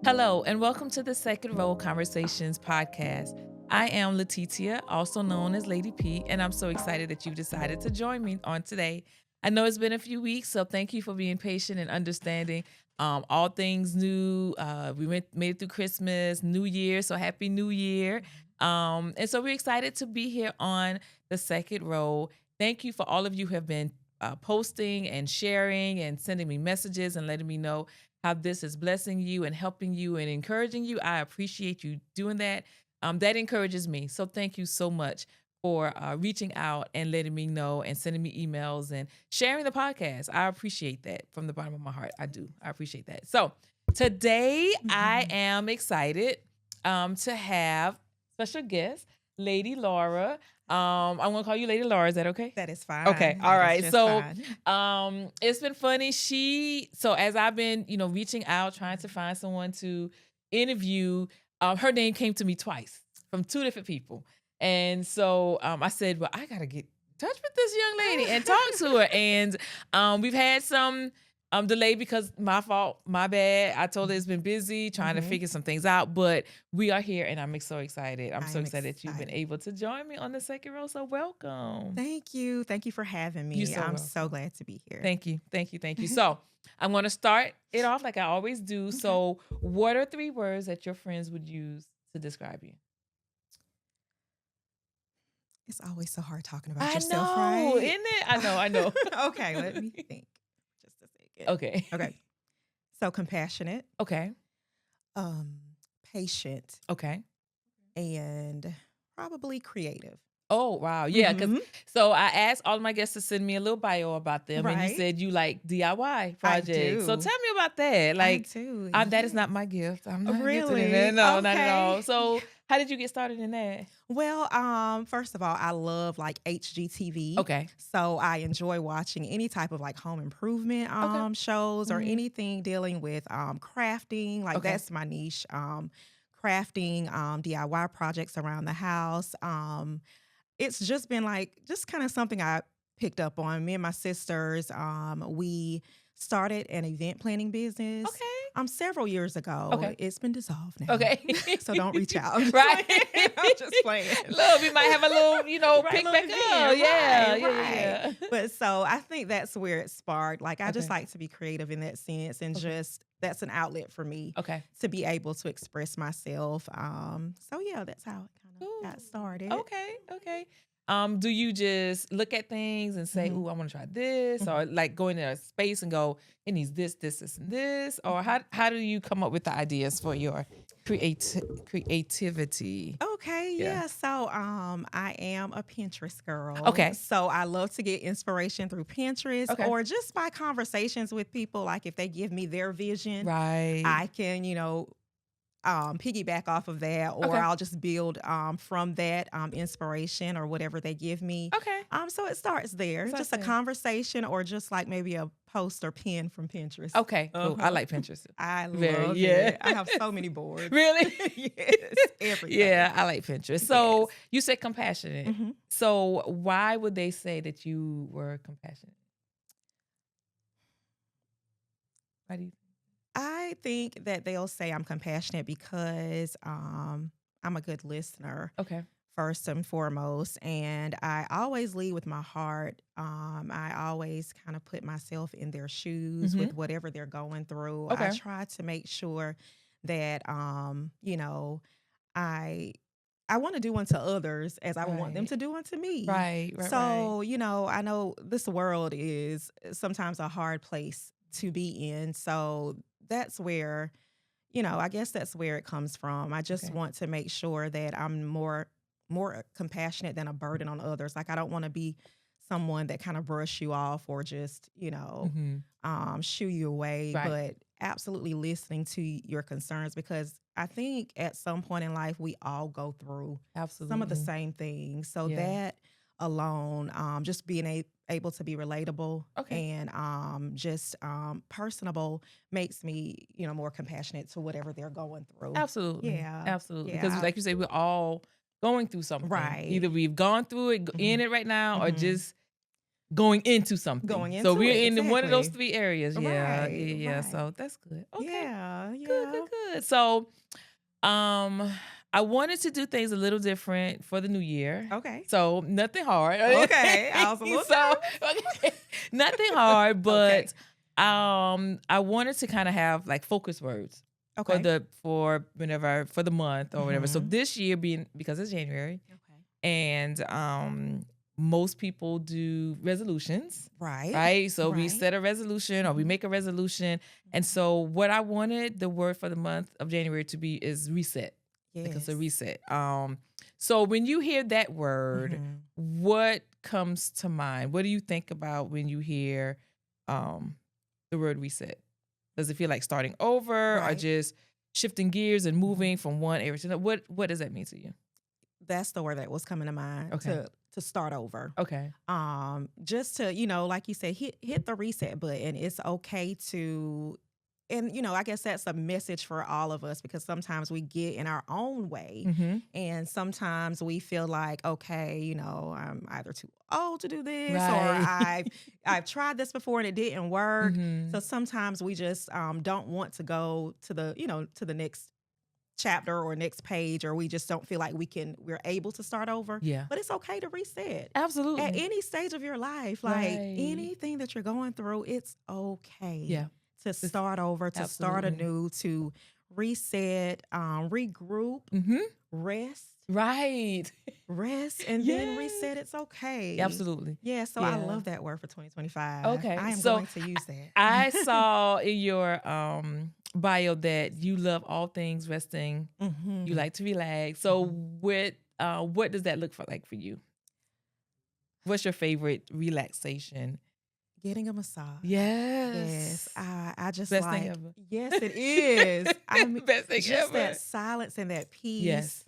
Hello, and welcome to the Second Row Conversations podcast. I am Letitia, also known as Lady P, and I'm so excited that you decided to join me on today. I know it's been a few weeks, so thank you for being patient and understanding all things new. Made it through Christmas, New Year, so happy New Year. And so we're excited to be here on the Second Row. Thank you for all of you who have been posting and sharing and sending me messages and letting me know how this is blessing you and helping you and encouraging you. I appreciate you doing that. That encourages me. So thank you so much for reaching out and letting me know and sending me emails and sharing the podcast. I appreciate that from the bottom of my heart. I do. I appreciate that. So today I am excited to have special guest, Lady Laura. I'm gonna call you Lady Laura. Is that okay? That is fine. Okay. All right. So, fine. it's been funny. So as I've been, reaching out, trying to find someone to interview, her name came to me twice from two different people. And so, I said, well, I gotta get in touch with this young lady and talk to her. And, we've had some, delay because my fault, my bad. I told her it's been busy trying to figure some things out, but we are here and I'm so excited. I'm so excited that you've been able to join me on the second row. So welcome. Thank you. Thank you for having me. I'm so glad to be here. Thank you. Thank you. Thank you. So I'm going to start it off like I always do. Okay. So what are 3 words that your friends would use to describe you? It's always so hard talking about yourself, right? I know, isn't it? I know. Okay, let me think. Just a second. Okay. So compassionate. Okay. Patient. Okay. And probably creative. Oh, wow. Yeah. So I asked all of my guests to send me a little bio about them. Right. And you said you like DIY projects. I do. So tell me about that. Like, I do. That is not my gift. I'm not really gifted in that. No, okay. Not at all. So how did you get started in that? Well, first of all, I love like HGTV. Okay. So I enjoy watching any type of like home improvement shows or anything dealing with crafting. Like that's my niche. Crafting, DIY projects around the house. It's just been just kind of something I picked up on. Me and my sisters, we started an event planning business. Several years ago. Okay. It's been dissolved now. Okay. So don't reach out. Right. I'm just playing. Look, we might have a little pick back up. Yeah. But so I think that's where it sparked. Like I just like to be creative in that sense and just that's an outlet for me to be able to express myself. So yeah, that's how it kind of got started. Okay. Do you just look at things and say, "Ooh, I want to try this," or like go into a space and go, "It needs this, and this," or how do you come up with the ideas for your creativity? Okay, yeah. So I am a Pinterest girl. Okay. So I love to get inspiration through Pinterest or just by conversations with people. Like if they give me their vision, right, I can, piggyback off of that, or I'll just build from that inspiration or whatever they give me. Okay. So it starts there, just a conversation or just like maybe a post or pin from Pinterest. Okay, cool. I like Pinterest. I love it. I have so many boards. Really? Yes, everything. Yeah, I like Pinterest. So you said compassionate. So why would they say that you were compassionate? Why do you? I think that they'll say I'm compassionate because I'm a good listener. Okay. First and foremost. And I always lead with my heart. I always kind of put myself in their shoes with whatever they're going through. I try to make sure that, I want to do unto others as I would want them to do unto me. Right. So, I know this world is sometimes a hard place to be in. So that's where, I guess that's where it comes from. I just want to make sure that I'm more compassionate than a burden on others. Like I don't want to be someone that kind of brush you off or just, shoo you away, but absolutely listening to your concerns because I think at some point in life we all go through some of the same things. So that alone, just being able to be relatable and just personable makes me, more compassionate to whatever they're going through. Absolutely. Yeah. Absolutely. Yeah. Because like you say, we're all going through something. Right. Either we've gone through it, in it right now, or just going into something. Going So into we're it, in one of those exactly. 3 areas. Yeah, yeah, Right, yeah. right. So that's good. Okay. Yeah, Good, good, yeah. good. So, um, I wanted to do things a little different for the new year. Okay. So nothing hard. Okay, I was a little So okay, nothing hard, nervous. Okay. but I wanted to kind of have like focus words Okay. for whenever for the month or whatever. So Mhm. this year being because it's January Okay. and most people do resolutions, Right, right? So we right. set a resolution or we Mhm, make a resolution. And mhm. so what I wanted the word for the month of January to be is reset. Like it's a Yes. reset. So when you hear that word, Mhm. what comes to mind? What do you think about when you hear um the word reset? Does it feel like starting over or Right. just shifting gears and Mhm. moving from one area to another? What does that mean to you? That's the word that was coming to mind Okay. to start over. Okay. Just to, like you said, hit the reset button. It's okay to, and I guess that's a message for all of us because sometimes we get in our own way, Mm-hmm. and sometimes we feel like, okay, I'm either too old to do this, or Right. I've tried this before and it didn't work. Mm-hmm. So sometimes we just don't want to go to the next chapter or next page, or we just don't feel like we're able to start over. Yeah. But it's okay to reset at Absolutely. any stage of your life. Like Right. anything that you're going through, it's okay Yeah. to This start over, to start absolutely. anew, to reset, regroup, Mm-hmm. rest, Right. and then Yes. reset. It's okay. Absolutely. Yeah, so I Yeah. love that word for 2025. Okay. I am So going to use that. I saw in your bio that you love all things resting. You Mhm. like to relax. So Mhm. what does that look for like for you? What's your favorite relaxation? Getting a massage. Yes, Yes. I just Best thing like, ever. yes, it is. I mean, Best thing just that ever. silence and that peace, Yes.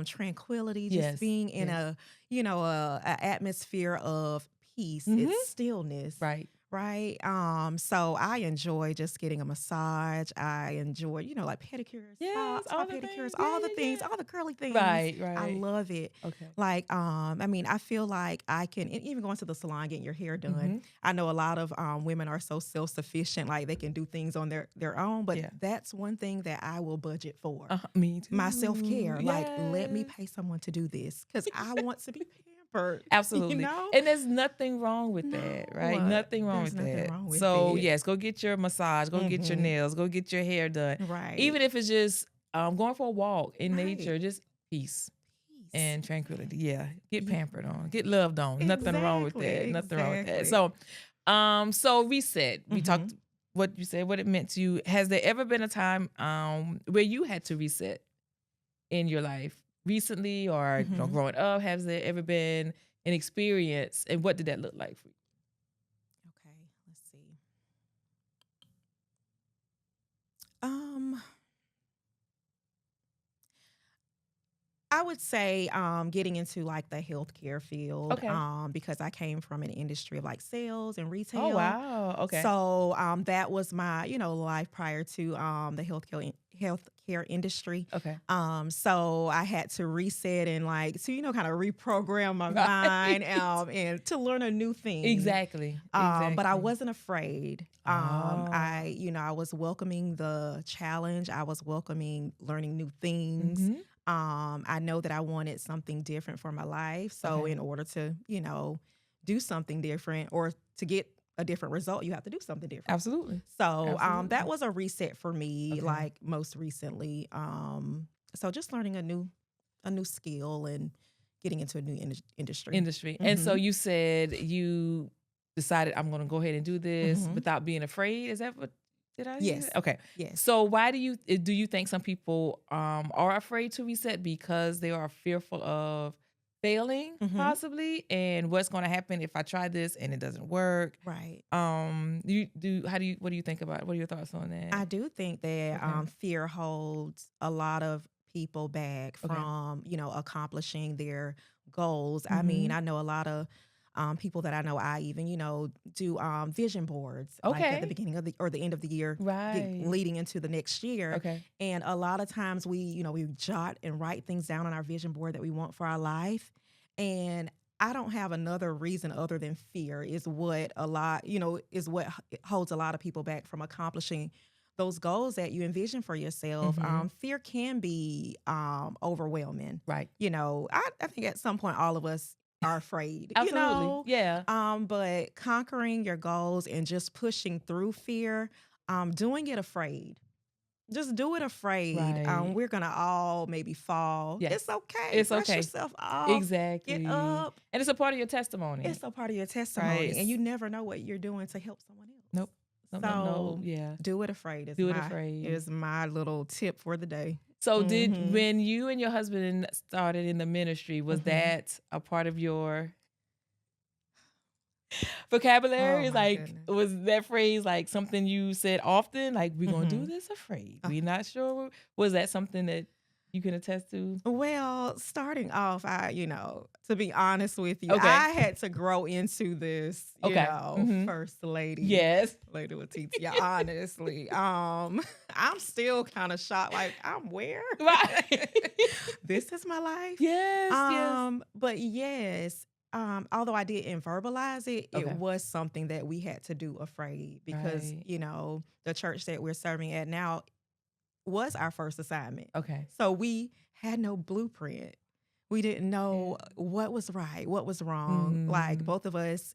tranquility, just Yes. being in Yes. a atmosphere of peace. It's Mm-hmm. stillness, Right. right? So I enjoy just getting a massage. I enjoy, like pedicures, Yes. spa All the pedicures, things. Yeah. all the Yeah. things, Yeah. all the curly things. Right. I Right. love it. Okay. Like, I mean, I feel like I can, and even going to the salon, getting your hair done. Mm-hmm. I know a lot of women are so self sufficient, like they can do things on their own. But Yeah. that's one thing that I will budget for, Me my self too. care. Like, let me Yes. pay someone to do this because I want to be pampered. You Absolutely. know? And there's nothing wrong with that, right? No, Nothing wrong there's with nothing that. wrong with So, it. yes, go get your massage, go get your Mm-hmm. nails, go get your hair done. Right. Even if it's just going for a walk in Right. nature, just peace Peace. and tranquility. Yeah. Get Yeah. pampered on. Get loved on. Nothing wrong with Exactly. that. Nothing wrong with that. Exactly. So reset. We Mm-hmm. talked what you said, what it meant to you. Has there ever been a time where you had to reset in your life recently or Mm-hmm. growing up? Has there ever been an experience and what did that look like for you? Okay. Let's see. Um, I would say getting into like the healthcare field, Okay. because I came from an industry of like sales and Oh retail. wow. Okay. So that was my life prior to the healthcare industry. Okay. So I had to reset and like to kind of reprogram my Right. mind, and to learn a new thing. Exactly. But I Exactly. wasn't afraid. Oh. I was welcoming the challenge. I was welcoming learning new things. Mm-hmm. I know that I wanted something different for my life. So Okay. in order to, do something different or to get a different result, you have to do something different. Absolutely. So that Absolutely. was a reset for me, Okay. like most recently. So just learning a new skill and getting into a new industry. Industry. And so Mm-hmm. you said you decided I'm gonna go ahead and do this Mm-hmm. without being afraid. Is that what did I hear Yes. that? Okay. Yes. So why do you think some people are afraid to reset because they are fearful of failing Mm-hmm. possibly and what's going to happen if I try this and it doesn't work? Right. You do how do you what do you think about it? What are your thoughts on that? I do think that Okay. fear holds a lot of people back Okay. from, accomplishing their goals. I mean, Mhm. I know a lot of people that I know. I even, do vision boards like at the Okay. beginning of the or the end of the year, Right. leading into the next year. Okay. And a lot of times we jot and write things down on our vision board that we want for our life. And I don't have another reason other than fear is what a lot, is what holds a lot of people back from accomplishing those goals that you envision for yourself. Mhm. Fear can be overwhelming. Right. I think at some point all of us are afraid, Absolutely. Yeah. but conquering your goals and just pushing through fear, doing it afraid. Just do it afraid. Right. We're gonna all maybe fall. Yes. It's okay. It's Brush okay. yourself off. Get Exactly. up. And it's a part of your testimony. It's a part of your Right. testimony, and you never know what you're doing to help someone else. Nope. No, no, no. So Yeah. do it afraid Do it afraid. is my little tip for the day. So Mhm. when you and your husband started in the ministry, was Mhm. that a part of your Oh vocabulary? my Like, goodness. was that phrase like something you said often? Like, we're gonna do Mhm. this afraid. Uh, We're not sure. Was that something that you can attest to? Well, starting off, to be honest with you, Okay. I had to grow into this, Okay. first lady. Yes. Lady Letitia, honestly. I'm still kind of shocked, like, I'm where? Right. This is my life. Yes. Yes. But yes, although I didn't verbalize it, it Okay. was something that we had to do afraid because, Right. the church that we're serving at now was our first assignment. Okay. So we had no blueprint. We didn't know what was right, what was wrong. Like, Mhm. both of us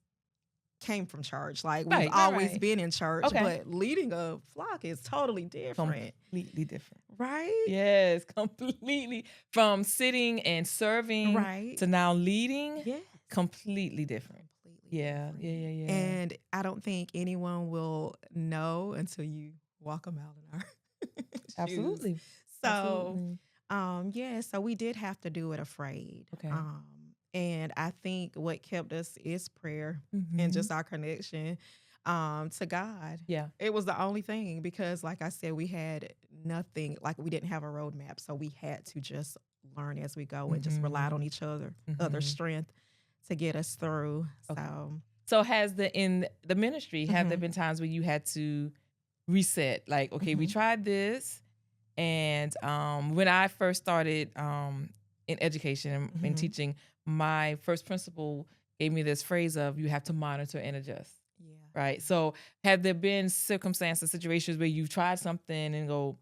came from church. Like, we've Right. Right. always Right. been in church, Okay. but leading a flock is totally different, Completely different. right? Yes, completely. From sitting and serving Right. to now leading, Yes. completely different. Completely Yeah, different. yeah, yeah, yeah. And I don't think anyone will know until you walk them out in our shoes. Absolutely. So, Absolutely. so we did have to do it afraid. Okay. And I think what kept us is prayer and Mhm. just our connection to God. Yeah. It was the only thing because, like I said, we had nothing, like we didn't have a roadmap. So we had to just learn as we go and just relied on each other's Mhm. strength to get us through. Okay. So, So in the ministry, have there Mhm. been times where you had to reset? Like, okay, we Mhm. tried this, and when I first started in education and Mhm. teaching, my first principal gave me this phrase of you have to monitor and adjust. Yeah. Right. So have there been circumstances, situations where you've tried something and go,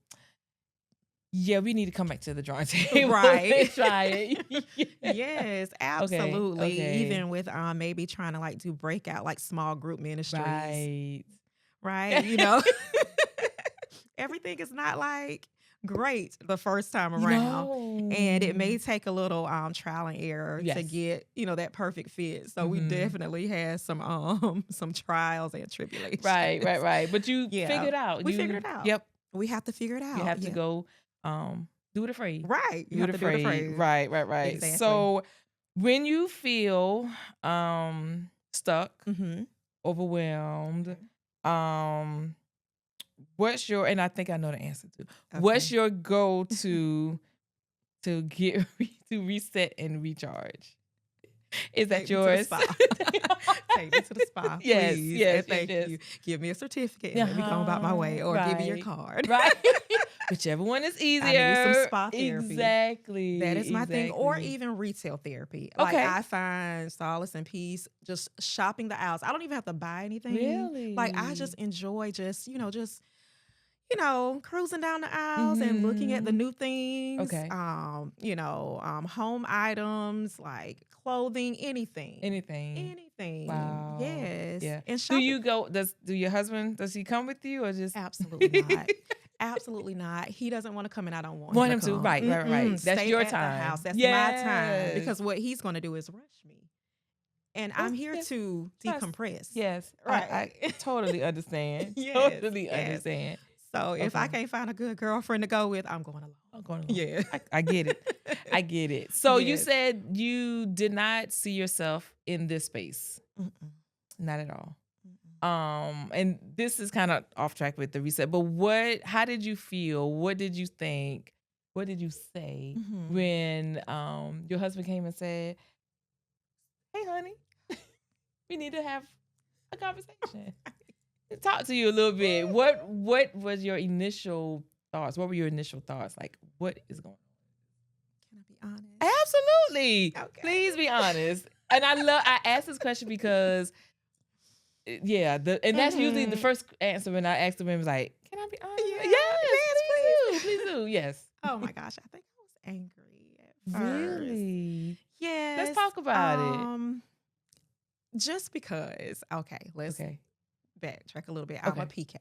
yeah, we need to come back to the drawing table Right. and try it. Yeah. Yes, Okay. absolutely. Okay. Even with maybe trying to like do breakout, like small group ministries, Right. right? Everything is not like great the first time around. And it may No. take a little trial and error to Yes. get, that perfect fit. So we Mhm. definitely had some trials and tribulations. Right, right, right. But you Yeah. figured out. We figured it out. Yep. We have to figure it out. You have to Yeah. go do it afraid. Right. You Do have it to do it afraid. afraid. Right, right, right. Exactly. So when you feel stuck, Mm-hmm. overwhelmed, Okay. what's your, and I think I know the answer to, Okay. what's your go to get to reset and recharge? Is that Take me to the yours? spa. Take me to the spa, Yes, please. yes, And thank yes. you. Give me a certificate and let me go about my way, or give me your Right. card. Right. Whichever one is easier. I need some spa therapy. Exactly. That is my thing. Or exactly. even retail therapy. Like, Okay. I find solace and peace just shopping the aisles. I don't even have to buy anything. Really? Like, I just enjoy cruising down the aisles and looking at the new things. Okay. Home items like clothing, anything. Anything. Anything. Wow. Yes. Yeah. And Do shopping. you go? Do your husband? Does he come with you or just? Absolutely not. Absolutely not. He doesn't want to come and I don't want him to to? come. Right, right, right. That's Stay your at time. the house. That's my time. Yes. Because what he's going to do is rush me. And I'm here yes. to Trust. decompress. Yes. Right. I totally understand. Yes, Totally yes. understand. So if I Okay. can't find a good girlfriend to go with, I'm going alone. I'm going along. Yeah. I get it. I get it. So you Yes. said you did not see yourself in this space. Mm-mm. Not at all. Mm-mm. And this is kind of off track with the reset, but how did you feel? What did you think? What did you say Mhm. when your husband came and said, "Hey, honey, we need to have a conversation." Talk to you a little bit. What was your initial thoughts? What were your initial thoughts? Like, what is going on? Can I be honest? Absolutely. Okay. Please be honest. And I asked this question because and that's usually the first answer when I ask the women, like, can I be honest? Yeah, Yes, yes, please do. Please do. Yes. Oh my gosh, I think I was angry at first. Really? Let's Yes. talk about it. Just because. Okay, let's Okay. backtrack a little bit. I'm a Okay. PK.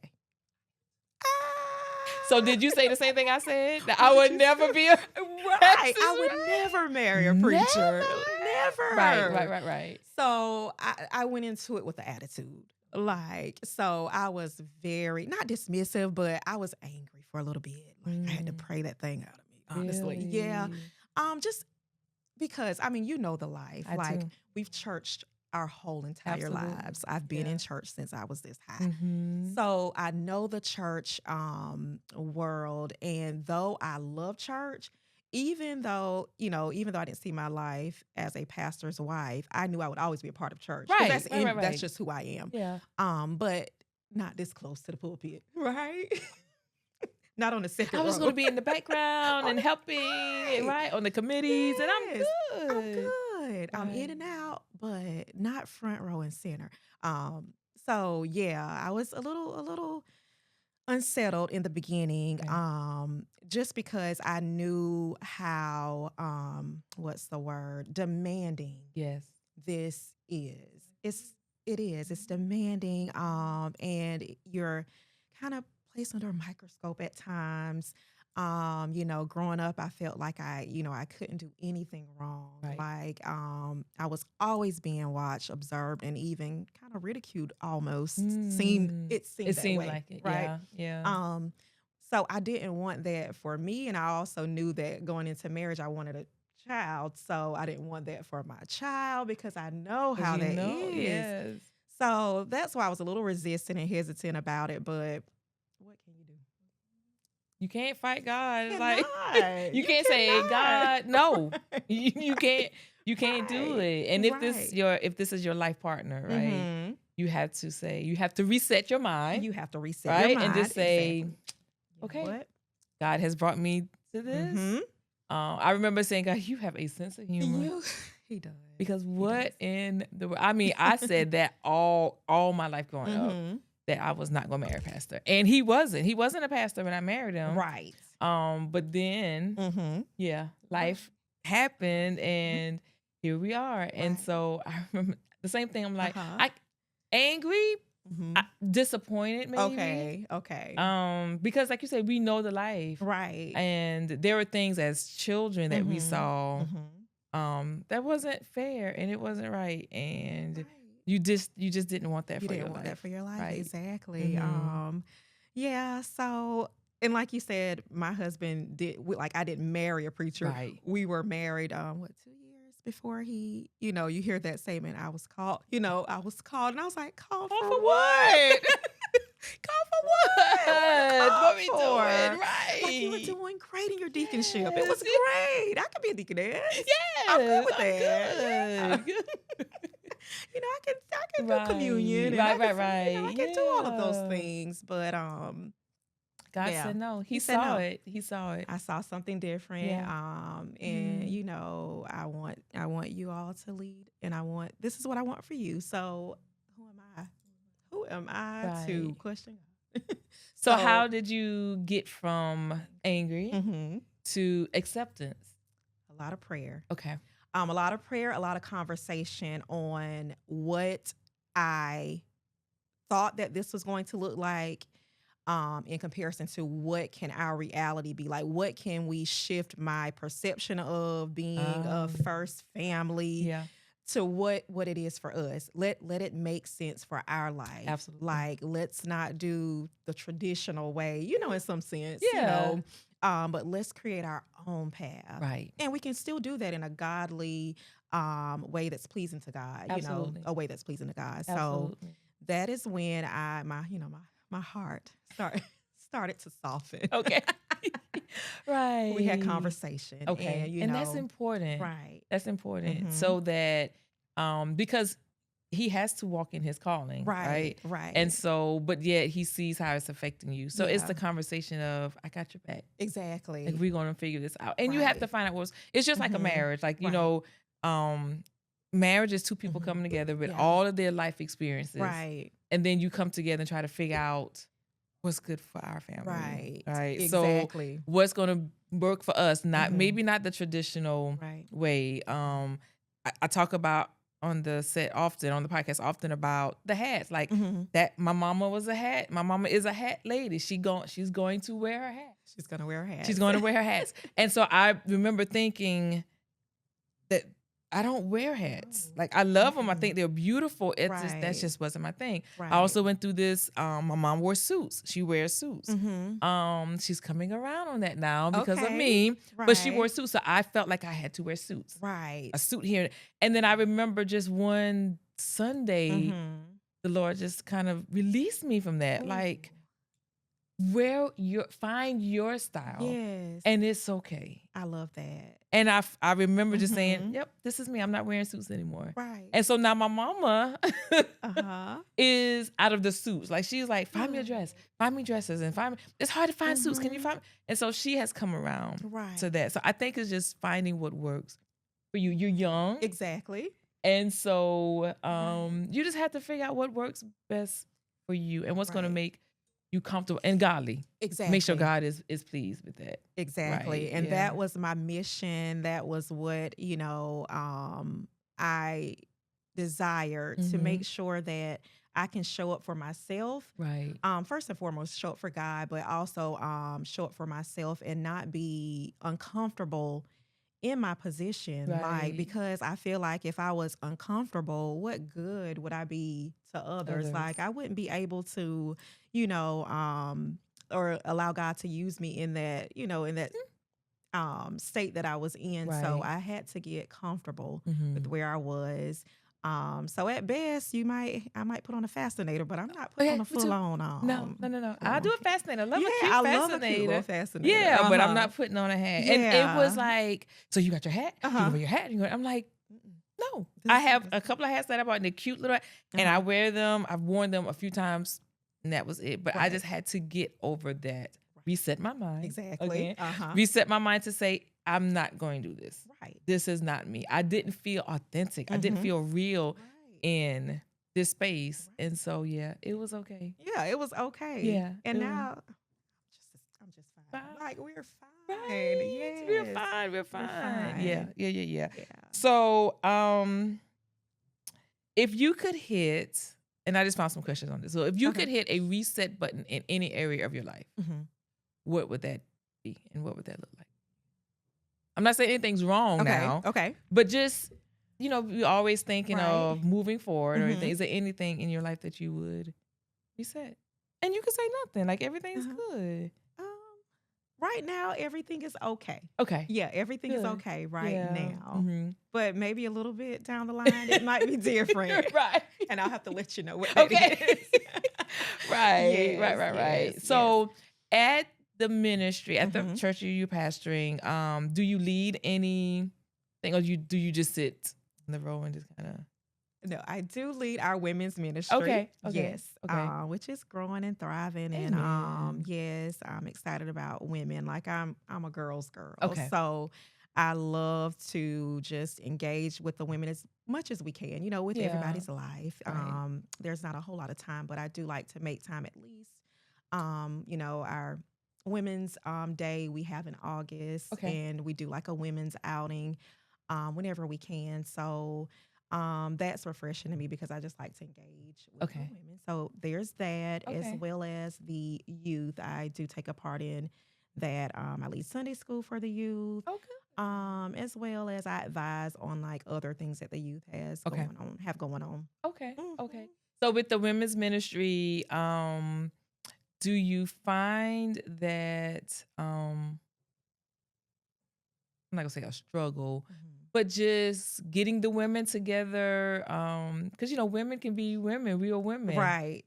So did you say the same thing I said? That I would never be a right. I would never marry a preacher. Never. Right. So I went into it with the attitude. So I was very, not dismissive, but I was angry for a little bit. Like I had to pray that thing out of me, honestly. Really? Yeah. Just because, I mean, you know the life. I do. We've churched our whole entire Absolutely. lives. I've been in church since I was this high. Mm-hmm. So I know the church world. And though I love church, even though I didn't see my life as a pastor's wife, I knew I would always be a part of church. 'Cause Right. That's just who I am. Yeah. But not this close to the pulpit. Right. Not on the second I was row. going to be in the background and helping, right, on the committees, and I'm Yes, good. I'm good. I'm in Right. and out, but not front row and center. So yeah, I was a little unsettled in the beginning, Right. just because I knew how what's the word, demanding Yes. this is. It's demanding, and you're kind of placed under a microscope at times. Growing up, I felt like I couldn't do anything wrong. Right. Like, I was always being watched, observed, and even kind of ridiculed almost. Seemed It that seemed way, like it. right? Yeah. So I didn't want that for me, and I also knew that going into marriage, I wanted a child. So I didn't want that for my child because I know 'Cause how you that know, is. yes. So that's why I was a little resistant and hesitant about it. But what can you do? You can't fight God. It's Cannot. you can't say, cannot. God, no. You can't do Right. it. And if Right. this is your life partner, right? Mm-hmm. You have to reset your mind, You have to reset your right? And mind. just say, Exactly. You know okay, what? God has brought me to this. Mm-hmm. I remember saying, God, you have a sense of humor. He does. Because He what does. in the world? I mean, I said that all my life growing up, Mm-hmm. that I was not gonna marry a pastor. And he wasn't. He wasn't a pastor when I married him. Right. But then Mm-hmm. life happened and here we are. And Right. so I remember the same thing. I'm like, Uh-huh. I angry, Mm-hmm. disappointed maybe. Okay. Because like you said, we know the life. Right. And there were things as children that we saw that wasn't fair and it wasn't right. And Right. you just didn't want that You for your didn't want life. that for your life. Right. Exactly. Mhm. Yeah. So, and like you said, my husband I didn't marry a preacher. Right. We were married, 2 years before he, you hear that statement, I was called, and I was like, called Called for for what? Called for what? What we Called doing? for? Right. Like you were doing great in your deaconship. It Yes. was great. I could be a deaconess. Yes. I'm good with I'm that. good. I can do communion. And I can do all of those Yeah. things. But God yeah. said no. He said saw no. it. He saw it. I saw something different. Yeah. And Mhm. I want you all to lead, and this is what I want for you. So who am I? Who am I to Right. question God? So how did you get from angry Mhm. to acceptance? A lot of prayer. Okay. A lot of prayer, a lot of conversation on what I thought that this was going to look like, in comparison to what can our reality be like. What can we shift my perception of being a first family Yeah. to what it is for us. Let it make sense for our life. Absolutely. Like, let's not do the traditional way, in some sense, Yeah. but let's create our own path. Right. And we can still do that in a godly way that's pleasing to God, Absolutely. a way that's pleasing to God. Absolutely. So that is when my heart started to soften. Okay. Right. We had conversation. Okay. And that's important. Right. That's important. Mhm. So that because he has to walk in his calling. Right. Right. And so, but yet he sees how it's affecting you. So it's Yeah. the conversation of, I got your back. Exactly. Like, we're going to figure this out. And you have to Right. find out it's just like a Mhm. marriage. Like, Right. marriage is two people coming together with Yeah. all of their life experiences. Right. And then you come together and try to figure out what's good for our family. Right. Right. Exactly. So what's going to work for us, maybe not the traditional way. I talk about on the podcast often about the hats. Like that my mama was a hat. My mama is a hat lady. She's going to wear her hat. She's going to wear her hat. She's going to wear her hats. And so I remember thinking that I don't wear hats. Like I love them. I think they're beautiful. That just wasn't my thing. Right. I also went through this. My mom wore suits. She wears suits. She's coming around on that now because of me. Right. But she wore suits, so I felt like I had to wear suits. Right. A suit here, and then I remember just one Sunday, the Lord just kind of released me from that. Ooh. Like, find your style. Yes. And it's okay. I love that. And I remember just saying, yep, this is me. I'm not wearing suits anymore. Right. And so now my mama is out of the suits. Like she's like, find me a dress, find me dresses, and it's hard to find suits. Can you find me? And so she has come around to that. So I think it's just finding what works for you. You're young. Exactly. And so you just have to figure out what works best for you and what's going to make you comfortable and godly. Exactly. Make sure God is pleased with that. Exactly. Right. And that was my mission. That was what, I desired to make sure that I can show up for myself. Right. First and foremost, show up for God, but also show up for myself and not be uncomfortable in my position. Like, because I feel like if I was uncomfortable, what good would I be to others? Like I wouldn't be able to, or allow God to use me in that, state that I was in. So I had to get comfortable with where I was. So at best, I might put on a fascinator, but I'm not putting on a full on. No. I'll do a fascinator. I love a cute I fascinator. love a cute little fascinator. Yeah, but I'm not putting on a hat. Yeah. And it was like, so you got your hat? You wear your hat? I'm like, no. I have a couple of hats that I bought, and they're cute little, and I wear them. I've worn them a few times, and that was it. But I just had to get over that. Reset my mind. Exactly. Again. Reset my mind to say, I'm not going to do this. Right. This is not me. I didn't feel authentic. I didn't feel real in this space. And so, it was okay. Yeah, it was okay. Yeah. And now I'm just fine. Like we're fine. Right. Yes. We're fine. Yeah. So, if you could hit, and I just found some questions on this. So if you could hit a reset button in any area of your life, what would that be? And what would that look like? I'm not saying anything's wrong now. Okay. But just, you're always thinking of moving forward or anything. Is there anything in your life that you would reset? And you could say nothing. Like everything's good. Right now, everything is okay. Okay. Yeah, everything is okay now. Mm-hmm. But maybe a little bit down the line, it might be different. Right. And I'll have to let you know what that is. Right. Yes, So at the ministry, at the church you're pastoring, do you lead anything, or do you just sit in the row and just kind of? No, I do lead our women's ministry. Okay. Yes. Which is growing and thriving. Amen. And yes, I'm excited about women. Like I'm a girl's girl. Okay. So I love to just engage with the women as much as we can, with everybody's life. Right. There's not a whole lot of time, but I do like to make time at least. Our Women's Day we have in August, and we do like a women's outing whenever we can. So that's refreshing to me because I just like to engage with the women. So there's that, as well as the youth. I do take a part in that. I lead Sunday school for the youth. As well as I advise on like other things that the youth have going on. Okay. So with the women's ministry, do you find that I'm not gonna say a struggle, but just getting the women together, because women can be women, real women. Right.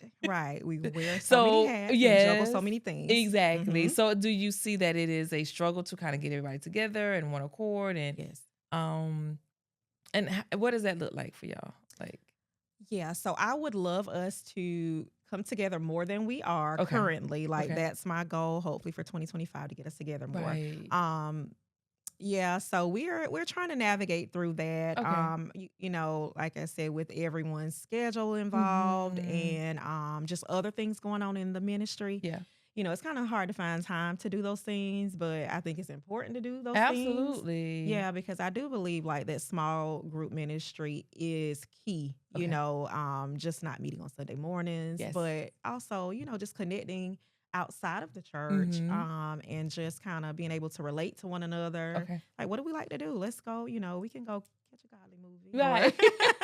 We wear so many hats and juggle so many things. Exactly. So do you see that it is a struggle to kind of get everybody together in one accord? And yes. And what does that look like for y'all? Like, yeah, so I would love us to come together more than we are currently. Like that's my goal, hopefully for 2025, to get us together more. Right. Yeah, so we're trying to navigate through that. Okay. Like I said, with everyone's schedule involved Mm-hmm. and just other things going on in the ministry. Yeah. It's kind of hard to find time to do those things, but I think it's important to do those things. Absolutely. Yeah, because I do believe like that small group ministry is key, Okay. just not meeting on Sunday mornings, Yes. but also, just connecting outside of the church, Mm-hmm. and just kind of being able to relate to one another. Okay. Like, what do we like to do? Let's go, we can go catch a godly movie Right.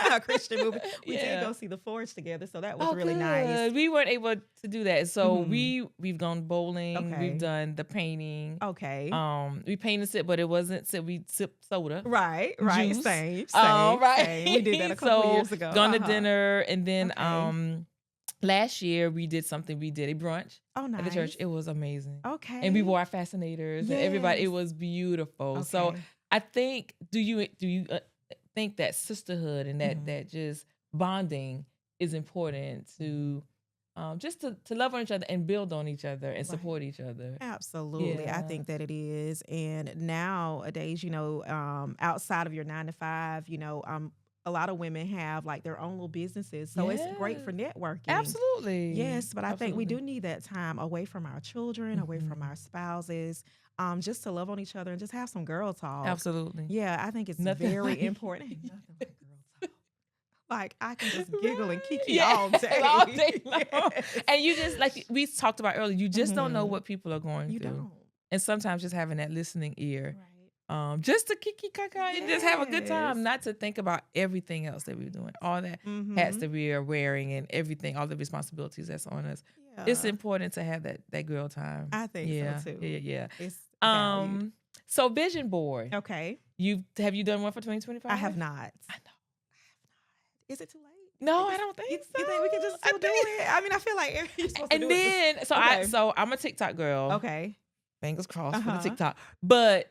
or a Christian movie. We did Yeah. go see The Forge together, so that was Oh, really nice. good. We weren't able to do that. So Hmm. we've gone bowling. We've Okay. done the painting. Okay. We painted it, but it wasn't sip. We sipped soda, Right, right. juice. Same, same, Right. same. We did that a couple So years ago. gone to dinner, and then Okay. last year we did something. We did a brunch Oh, at the church. nice. It was amazing, Okay. and we wore our fascinators, and everybody. It Yes. was beautiful. So Okay. I think, do you think that sisterhood and that Mhm. that just bonding is important to just to love on each other and build on each other and Right. support each other. Absolutely. I Yeah. think that it is. And nowadays, outside of your 9 to 5, a lot of women have like their own little businesses. So it's great for Yes. networking. Absolutely. Yes, but I think we Absolutely. do need that time away from our children, away from Mhm. our spouses, just to love on each other and just have some girl talk. Absolutely. Yeah, I think it's Nothing very like important. Ain't nothing like girl talk. Like I can just giggle and Right. kiki Yeah. all day. All day long. Yes. And you just, like we talked about earlier, you just don't know Mhm. what people are going You through. don't. And sometimes just having that listening ear, Right. just to kiki kaka and just have a good time, Yes. not to think about everything else that we're doing, all that hats Mhm. that we are wearing and everything, all the responsibilities that's on us. It's Yeah. important to have that girl time. I think Yeah. so too. Yeah. Yeah. It's valued. So vision board. Okay. Have you done one for 2025? I have not. I know. Is it too late? No, I don't think so. You think we can just I still do think- it? I mean, I feel like you're supposed to And do it. then Okay. so I'm a TikTok girl. Okay. Fingers crossed for the Uh-huh. TikTok. But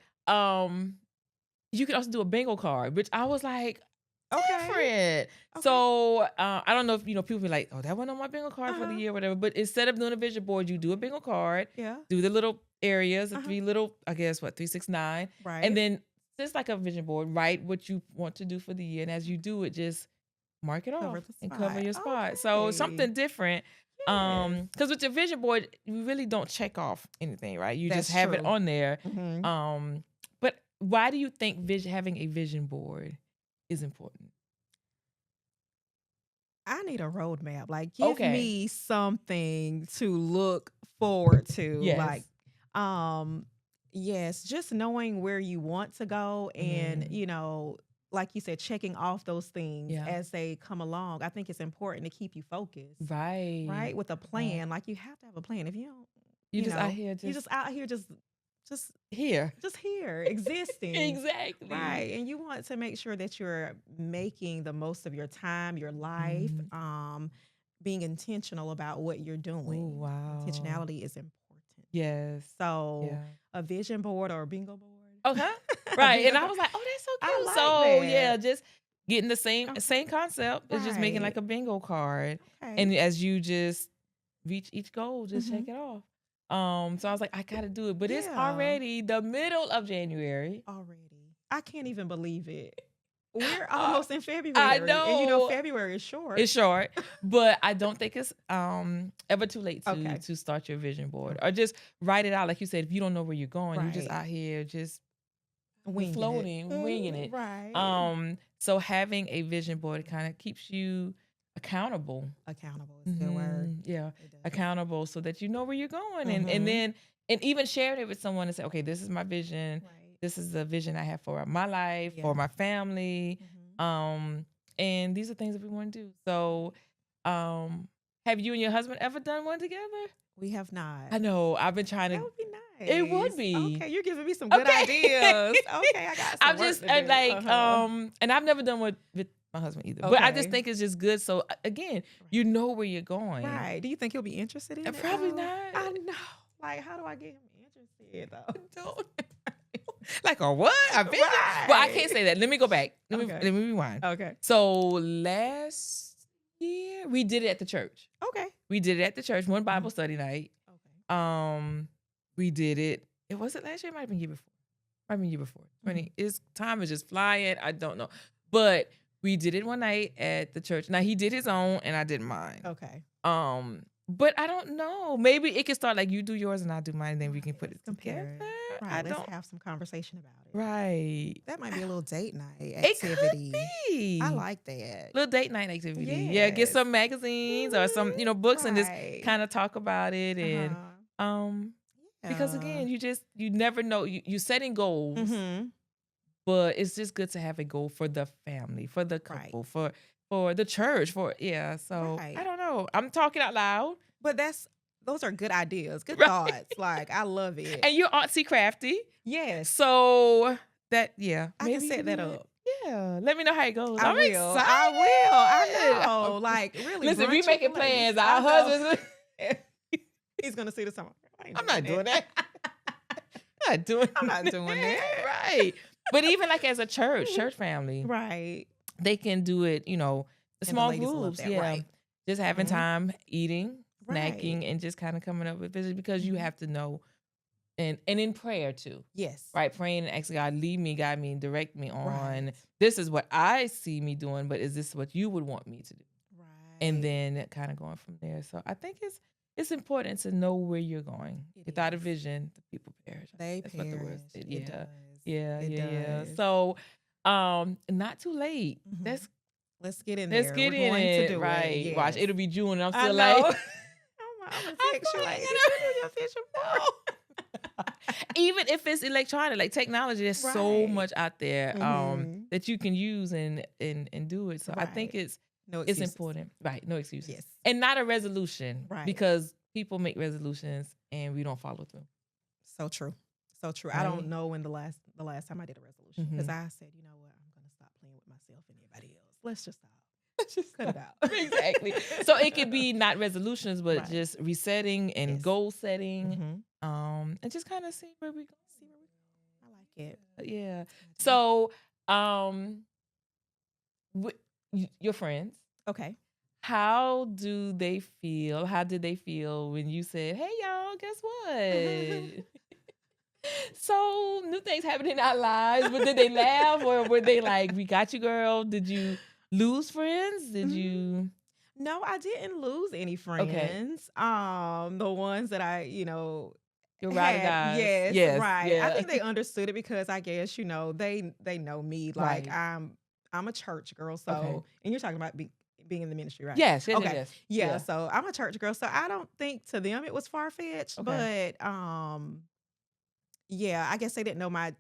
you could also do a bingo card, which I was like, Okay. different. So I don't know if people be like, oh, that wasn't on my bingo card for the year, whatever. But instead of doing a vision board, you do a bingo card, Yeah. do the little areas, the Uh-huh. three little, I guess 369. Right. And then just like a vision board, write what you want to do for the year. And as you do it, just mark it Cover off the and cover your spot. spot. So Okay. something different. Yes. Because with your vision board, you really don't check off anything, right? You That's just have it true. on there. Mhm. But why do you think having a vision board is important? I need a roadmap. Like, give Okay. me something to look forward to. Yes. Like, yes, just knowing where you want to go and, like you said, checking off those things Yeah. as they come along. I think it's important to keep you focused. Right. Right? With a plan. Like, you have to have a plan. If you don't, You just out here you're just out here just here. here existing. Exactly. Right. And you want to make sure that you're making the most of your time, your life, being intentional about what you're doing. Oh, wow. Intentionality is important. Yes. So Yeah. a vision board or a bingo board. Okay. A Right. bingo And I board. was like, oh, that's so I cute. like So that. yeah, just getting the same concept. It's just making like Right. a bingo card. Okay. And as you just reach each goal, just check Mhm. it off. So I was like, I gotta do it. But it's Yeah. already the middle of January. Already. I can't even believe it. We're almost in February. I And know. February is short. It's short, but I don't think it's ever too late Okay. to start your vision board or just write it out. Like you said, if you don't know where you're going, you're just Right. out here just Winging floating, it. winging it. Right. So having a vision board kind of keeps you accountable. Accountable is a good word. Yeah, It does. accountable so that you know where you're going, Mhm. and even sharing it with someone and say, okay, this is my vision. Right. This is the vision I have for my life, Yeah. for my family. Mhm. And these are things that we want to do. So, have you and your husband ever done one together? We have not. I know. I've been trying That to. would be nice. It would be. Okay, you're giving me some good Okay. ideas. Okay, I got some I'm work just to do. like, Uh-huh. and I've never done one with my husband either. But I just Okay. think it's just good. So again, you know where you're going. Right. Do you think he'll be interested in it? Probably though? not. I know. Like, how do I get him interested though? Don't. Like a what? A vision? Well, I can't say that. Let me go back. Let me rewind. Okay. So last year we did it at the church. Okay. We did it at the church. One Bible study night. Okay. We did it. It wasn't last year. It might have been year before. I mean, year before 20. Time is just flying. I don't know, but we did it one night at the church. Now he did his own, and I did mine. Okay. But I don't know. Maybe it can start like you do yours and I do mine, and then we can put it compare. together. Right. Let's have some conversation about it. Right. That might be a little date night It activity. could be. I like that. Little date night activity. Yes. Yeah, get some magazines or some, books and just Right. kind of talk about it. And because again, you never know. You're setting goals, but it's just good to have a goal for the family, for the couple, for the church, So I don't know. I'm talking out loud. But those are good ideas, good thoughts. Like, I love it. And you're artsy crafty. Yes. So I can set that up. Yeah. Let me know how it goes. I I'm will. excited. I know. Like, really. Listen, we making plans. Our husbands. He's going to see this summer. I'm not doing that. I'm not doing that. Right. But even like as a church family. Right. They can do it, the small groups. That, yeah. Right. Just having time, eating, snacking, and just kind of coming up with visions because you have to know. And in prayer too. Yes. Right. Praying and asking God, lead me, guide me, direct me on this is what I see me doing, but is this what you would want me to do? Right. And then kind of going from there. So I think it's important to know where you're going. Without a vision, the people perish. That's what the word said. Yeah. It does. So not too late. Let's get in there. Let's get We're in going it. To do right. It. Yes. Watch, it'll be June and I'm still like, like I'm gonna text you like, your picture even if it's electronic, like technology, there's so much out there that you can use and do it. So I think it's important. Right. No excuses. Yes. And not a resolution. Right. Because people make resolutions and we don't follow through. So true. So true. Right. I don't know when the last time I did a resolution because I said, you know what, I'm gonna stop playing with myself and everybody else. Let's just stop. Just cut it out. Exactly. So it could be not resolutions, but just resetting and goal setting. And just kind of see where we go. I like it. Yeah. So, your friends. Okay. How do they feel? How did they feel when you said, "Hey, y'all, guess what?" So new things happen in our lives, but did they laugh or were they like, "We got you, girl"? Did you lose friends? Did you? No, I didn't lose any friends. Okay. The ones that I, your ride or dies. Yes, right. Yeah. I think they understood it because I guess, they know me. Like I'm a church girl. So, and you're talking about being in the ministry, right? Yes. Okay. Yes. Yeah. So I'm a church girl. So I don't think to them it was far-fetched, but I guess they didn't know my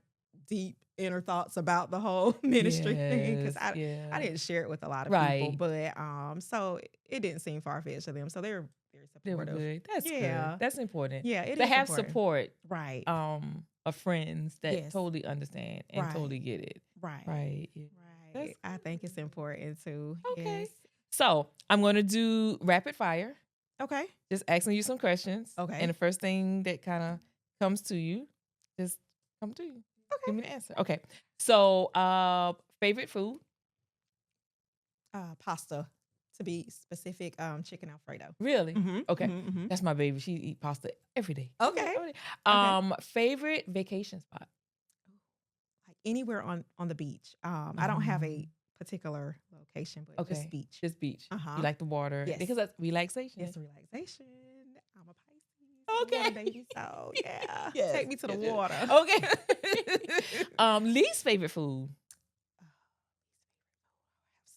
deep inner thoughts about the whole ministry thing because I didn't share it with a lot of people, but so it didn't seem far-fetched to them. So they were very supportive. Good. That's good. That's important. Yeah, it to is have important. support, right? Of friends that totally understand and totally get it, right. Right. I think it's important too. Okay. Yes. So I'm going to do rapid fire. Okay. Just asking you some questions. Okay. And the first thing that kind of comes to you, just come to you. Okay. Give me the answer. Okay. So, favorite food? Pasta. To be specific, chicken Alfredo. Really? Okay. That's my baby. She eat pasta every day. Okay. Favorite vacation spot? Like anywhere on the beach. I don't have a particular location, but just beach. Just beach. You like the water? Yes. Because that's relaxation. It's relaxation. I'm a Pisces. Okay. Water baby. So take me to the water. Okay. Least favorite food?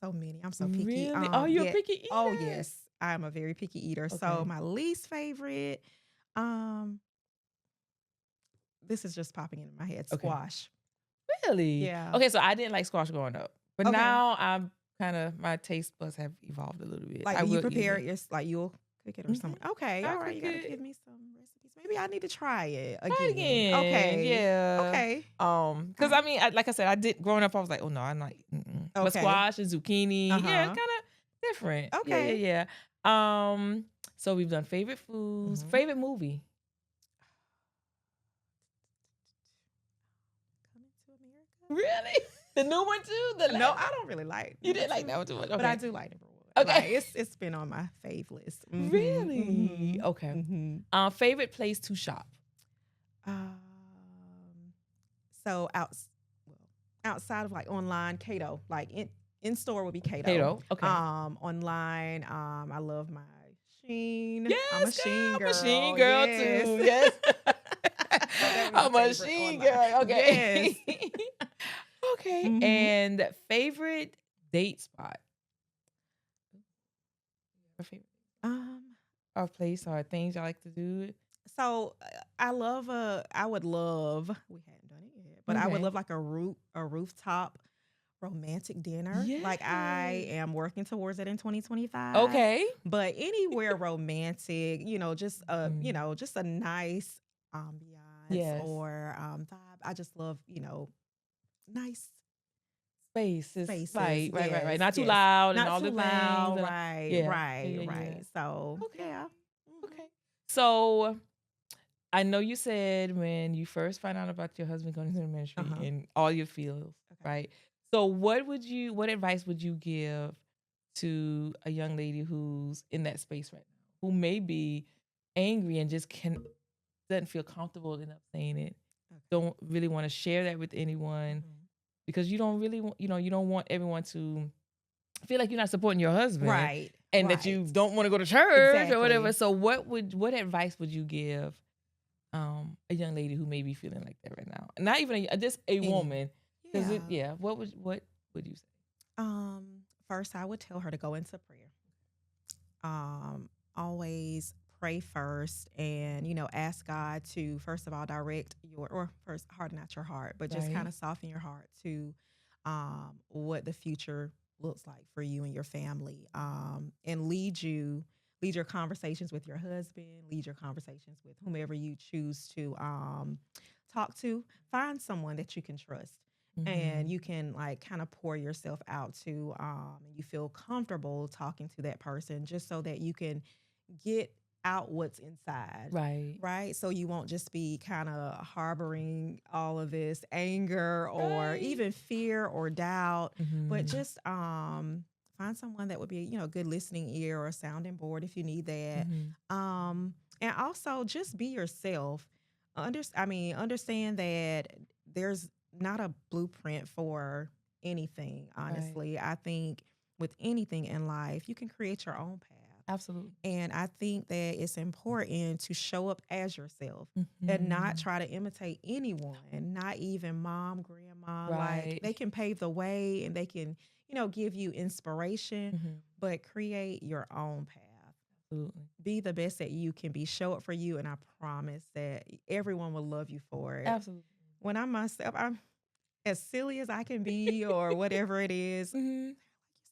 So many. I'm so picky. Really? You're a picky eater? Oh, yes. I'm a very picky eater. Okay. So my least favorite, this is just popping into my head. Squash. Really? Yeah. Okay, so I didn't like squash growing up. But now I'm my taste buds have evolved a little bit. Like you prepare it, you'll cook it or something. Okay, all right. You gotta give me some recipes. Maybe I need to try it again. Try it again. Okay. Yeah. Okay. Because I mean, like I said, I did growing up. I was like, oh no, I'm not. But squash and zucchini, kind of different. Okay. Yeah. So we've done favorite foods, favorite movie. Coming to America. Really? The new one too? No, I don't really like. You didn't like that one too much, but I do like number one. Okay, like, it's been on my fave list. Really? Okay. Favorite place to shop? So well, outside of like online, Cato, like in store would be Cato. Cato. Okay. Online, I love my Sheen. I'm a Yes, Sheen girl. Machine girl. girl Yes. too. Yes. So that would be I'm my a favorite machine online. girl. Yes. Okay. Okay. hmm And favorite date spot? Or favorite Um, or place or things y'all like to do? so I would love, we hadn't done it yet, but I would Okay. love like a rooftop romantic dinner. Like I Yes. am working towards it in 2025. Okay. But anywhere romantic, Mm. just a nice ambiance Yes. or vibe. I just love, nice Space is spaces. right. Yes, Not too yes. loud and Not all too the things. loud. Right, Yeah. Yeah. right, Yeah. Yeah. right. So Okay. yeah. Okay. So I know you said when you first found out about your husband going into the ministry Uh-huh. and all your feels, Okay. right? So what advice would you give to a young lady who's in that space right now, who may be angry and just doesn't feel comfortable enough saying it, Okay. don't really want to share that with anyone Mhm. because you don't really want, you don't want everyone to feel like you're not supporting your husband Right. and that Right. you don't want to go to church or whatever. Exactly. So what advice would you give a young lady who may be feeling like that right now? Not even just a Anyone. woman. Because Yeah. what would you say? First I would tell her to go into prayer. Always pray first and ask God to first of all direct or first harden not your heart, but just kind Right. of soften your heart to what the future looks like for you and your family, and lead your conversations with your husband, lead your conversations with whomever you choose to talk to. Find someone that you can trust and Mm-hmm. you can like kind of pour yourself out to, and you feel comfortable talking to that person just so that you can get out what's inside, Right. right? So you won't just be kind of harboring all of this anger or Right. even fear or doubt, but Mm-hmm. just find someone that would be, a good listening ear or a sounding board if you need that. Mm-hmm. And also just be yourself. Understand that there's not a blueprint for anything, Right. honestly. I think with anything in life, you can create your own path. Absolutely. And I think that it's important to show up as yourself and not Mm-hmm. try to imitate anyone, not even mom, grandma. Like Right. they can pave the way and they can, give you inspiration, Mm-hmm. but create your own path. Absolutely. Be the best that you can be. Show up for you. And I promise that everyone will love you for it. Absolutely. When I'm myself, I'm as silly as I can be or whatever it is. Mm-hmm. You're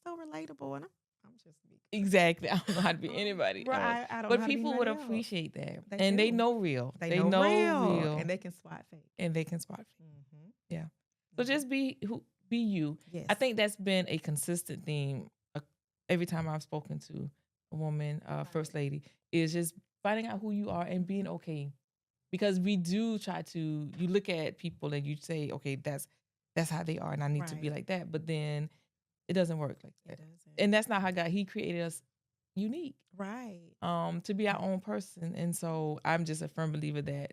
so relatable. And I'm just me. Exactly. I don't know how to be anybody else. Right. I don't know But how to be people would anybody else. appreciate that. They And they do. know real. They They know know real and real they can spot fake. and they can spot fake. Mm-hmm. Yeah. So Mm-hmm. just be you. Yes. I think that's been a consistent theme every time I've spoken to a woman, first lady, is just finding out who you are and being okay. Because we do try to you look at people and you say, okay, that's how they are and I need to be Right. like that. But then it doesn't work like It that. doesn't. And that's not how He created us unique, Right. to be our own person. And so I'm just a firm believer that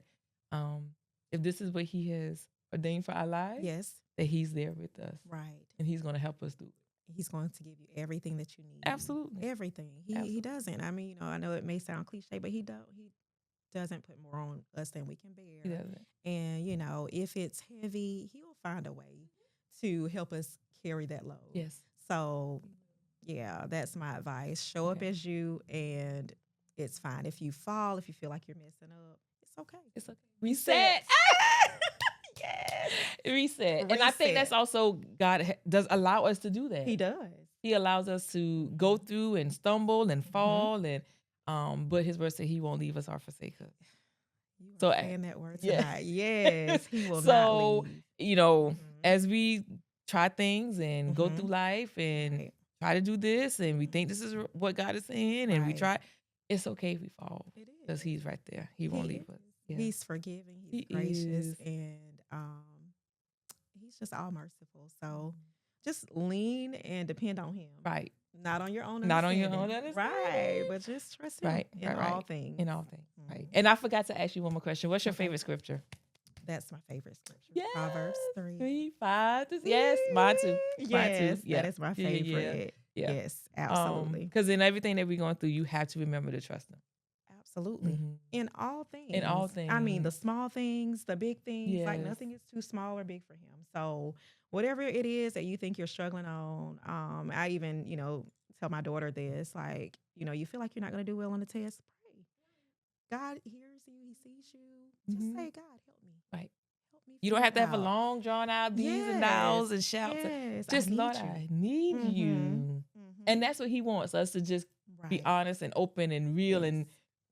um if this is what He has ordained for our lives, Yes. that He's there with us Right. and He's going to help us through it. He's going to give you everything that you need. Absolutely. Everything. He Absolutely. doesn't. I mean, I know it may sound cliche, but he doesn't put more on us than we can He bear. doesn't. And, if it's heavy, he'll find a way to help us carry that load. Yes. So, yeah, that's my advice. Show up Okay. as you, and it's fine. If you fall, if you feel like you're messing up, it's okay. It's okay. Reset. Reset. Yes. Reset. And I think that's Reset. also God does allow us to do that. He does. He allows us to go through and stumble and fall and but His word said He won't leave us or forsake us. You are So saying that word yeah. tonight. Yes, he will not So, leave. as we try things and go through Mhm. life and Right. try to do this and we think this is what God is saying and we Right. try, it's okay if we fall It because is. He's right there. He won't He leave us. is. Yeah. He's forgiving. He's He gracious, is. and he's just all merciful. So just lean and depend on him. Right. Not on your own Not on understanding. your own understanding. Right. But just trust him Right. in all things. In all things. Right. Mhm. And I forgot to ask you one more question. What's your Okay. favorite scripture? That's my favorite scripture. Yes. Proverbs 3. 3, 5. Yes, mine too. Mine too. Yes, Yeah. that is my Yeah, yeah, yeah. favorite. Yeah. Yes, absolutely. Because in everything that we're going through, you have to remember to trust him. Absolutely. Mhm. In all things. In all I mean, the things. small things, the big things, like Yes. nothing is too small or big for him. So whatever it is that you think you're struggling on, I even, tell my daughter this, like, you feel like you're not going to do well on the test, pray. God hears you, he sees you. Just say, God, help me. Right. Help me You don't figure have it to have a out. long, drawn out these and Yes. thous and shouts. Yes. Just, I need Lord, you. I need Mhm. you. And that's what he wants, us to just be Right. honest and open and real and Yes.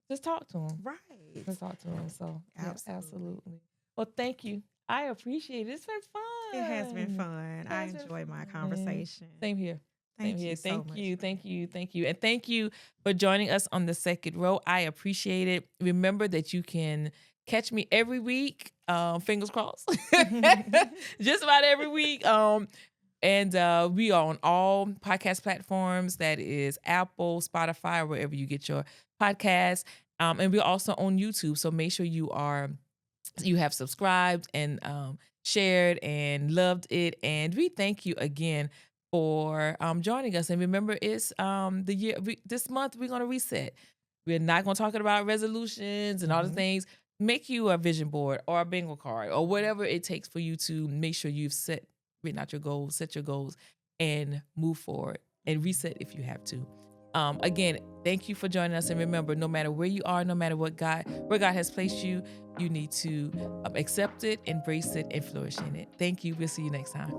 just talk to him. Right. Just talk to him. So, yeah, Absolutely. absolutely. Well, thank you. I appreciate it. It's been fun. It has been fun. It I has been enjoy my fun. conversation. Same here. Same Thank here. you so Thank much you. for Thank you. having Thank you. And thank you for joining us on the second row. I appreciate it. Remember that you can catch me every week. Fingers crossed. me. Just about every week. And we are on all podcast platforms. That is Apple, Spotify, or wherever you get your podcasts. And we're also on YouTube. So make sure you have subscribed and shared and loved it. And we thank you again for joining us. And remember, it's the year. This month we're gonna reset. We're not gonna talk about resolutions and all the Mhm. things. Make you a vision board or a bingo card or whatever it takes for you to make sure you've written out your goals, set your goals, and move forward and reset if you have to. Again, thank you for joining us. And remember, no matter where you are, no matter where God has placed you, you need to accept it, embrace it, and flourish in it. Thank you. We'll see you next time.